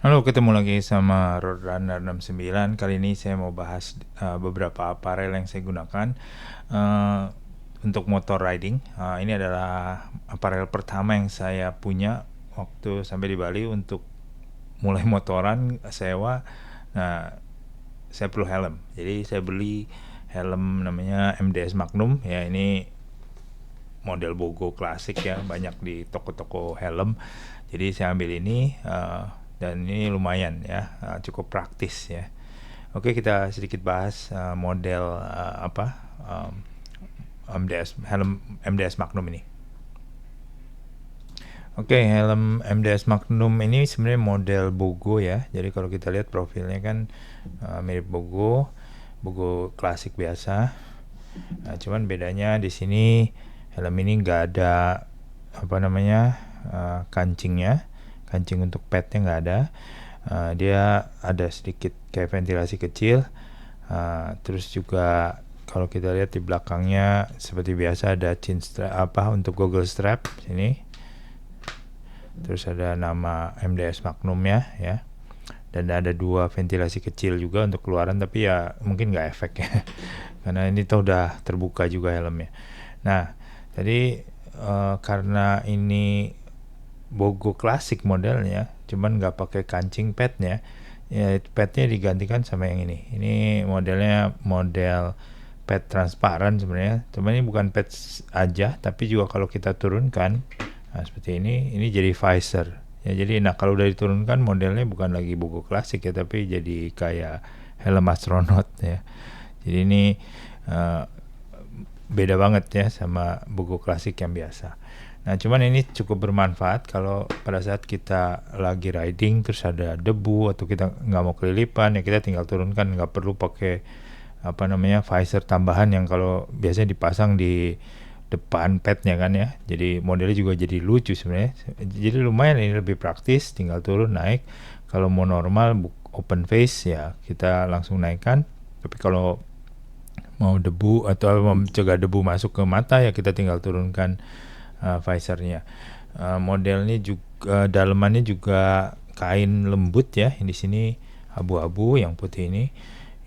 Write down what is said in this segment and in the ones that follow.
Halo, ketemu lagi sama Roadrunner 69. Kali ini saya mau bahas beberapa aparel yang saya gunakan uh, untuk motor riding. Ini adalah aparel pertama yang saya punya waktu sampai di Bali untuk mulai motoran sewa. Nah, saya perlu helm. Jadi saya beli helm namanya MDS Magnum. Ya, ini model Bogo klasik ya, banyak di toko-toko helm. Jadi saya ambil ini dan ini lumayan ya, cukup praktis ya. Oke, kita sedikit bahas model MDS helm MDS Magnum ini. Oke, helm MDS Magnum ini sebenarnya model Bogo ya. Jadi kalau kita lihat profilnya kan mirip Bogo, Bogo klasik biasa. Nah, cuman bedanya di sini helm ini nggak ada kancingnya, kancing untuk padnya nggak ada. Dia ada sedikit kayak ventilasi kecil. Terus juga kalau kita lihat di belakangnya seperti biasa ada chin strap untuk goggle strap sini. Terus ada nama MDS Magnum ya. Dan ada dua ventilasi kecil juga untuk keluaran, tapi ya mungkin nggak efek ya karena ini tuh udah terbuka juga helmnya. Nah, tadi karena ini Bogo klasik modelnya, cuman nggak pakai kancing padnya, ya padnya digantikan sama yang ini. Ini modelnya model pad transparan sebenarnya, cuman ini bukan pad aja, tapi juga kalau kita turunkan, nah seperti ini jadi visor. Ya jadi, nah kalau udah diturunkan modelnya bukan lagi Bogo klasik ya, tapi jadi kayak helm astronot ya. Jadi ini uh, beda banget ya sama Bogo klasik yang biasa. Nah, cuman ini cukup bermanfaat kalau pada saat kita lagi riding terus ada debu atau kita nggak mau kelilipan ya, kita tinggal turunkan, nggak perlu pakai visor tambahan yang kalau biasanya dipasang di depan padnya kan ya. Jadi modelnya juga jadi lucu sebenarnya. Jadi lumayan, ini lebih praktis, tinggal turun naik. Kalau mau normal open face ya kita langsung naikkan. Tapi kalau mau debu atau mencegah debu masuk ke mata ya kita tinggal turunkan visornya. Modelnya juga dalemannya juga kain lembut ya. Di sini abu-abu, yang putih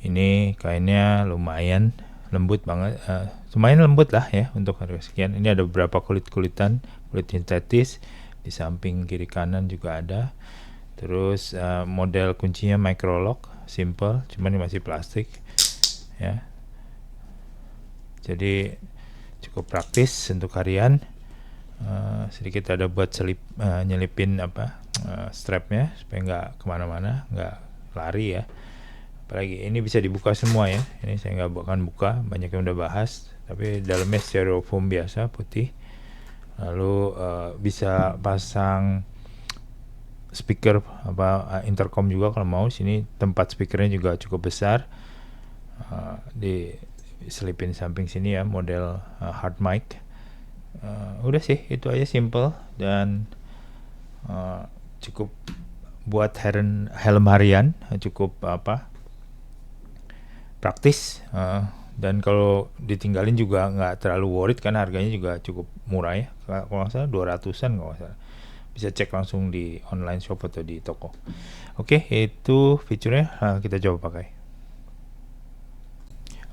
ini kainnya lumayan lembut banget, lumayan lembut lah ya untuk harga sekian. Ini ada beberapa kulit sintetis di samping kiri kanan juga ada. Terus model kuncinya micro lock, simple, cuman ini masih plastik ya. Jadi cukup praktis untuk harian. Sedikit ada buat nyelipin strapnya supaya nggak kemana-mana, nggak lari ya. Apalagi ini bisa dibuka semua ya. Ini saya nggak akan buka, banyak yang udah bahas. Tapi dalamnya styrofoam biasa putih. Lalu bisa pasang speaker intercom juga kalau mau. Sini tempat speakernya juga cukup besar. Diselipin samping sini ya, model hard mic. Udah sih, itu aja, simple dan cukup buat helm harian, cukup praktis, dan kalau ditinggalin juga nggak terlalu worried kan, harganya juga cukup murah ya. Kalau nggak salah 200-an kalau nggak salah. Bisa cek langsung di online shop atau di toko. Oke, itu fiturnya, kita coba pakai.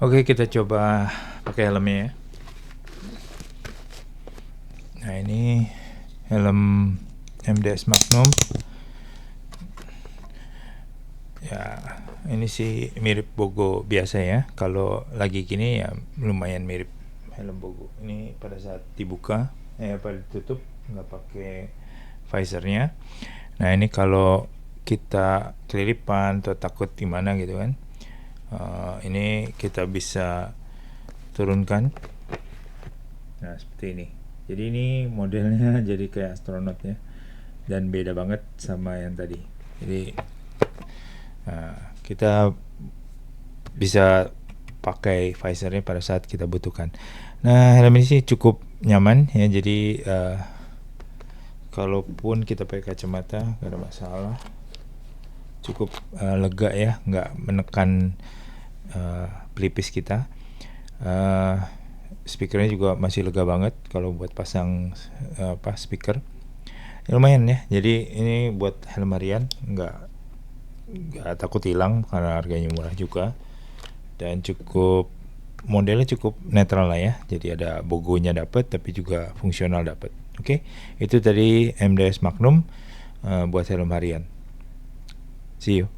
Oke, kita coba pakai helmnya ya. Nah, ini helm MDS Magnum ya. Ini sih mirip Bogo biasa ya. Kalau lagi gini ya lumayan mirip helm Bogo. Ini pada saat dibuka pada ditutup nggak pakai visornya. Nah, ini kalau kita kelilipan atau takut gimana gitu kan, ini kita bisa turunkan. Nah, seperti ini. Jadi ini modelnya jadi kayak astronot ya, dan beda banget sama yang tadi. Jadi kita bisa pakai visornya pada saat kita butuhkan. Nah, helm ini sih cukup nyaman ya. Jadi kalaupun kita pakai kacamata gak ada masalah, cukup lega ya, nggak menekan pelipis kita. Speakernya juga masih lega banget kalau buat pasang speaker ya, lumayan ya. Jadi ini buat helm harian nggak nggak takut hilang karena harganya murah juga, dan modelnya cukup netral lah ya. Jadi ada bogonya dapat, tapi juga fungsional dapat. Oke, itu tadi MDS Magnum buat helm harian. See you.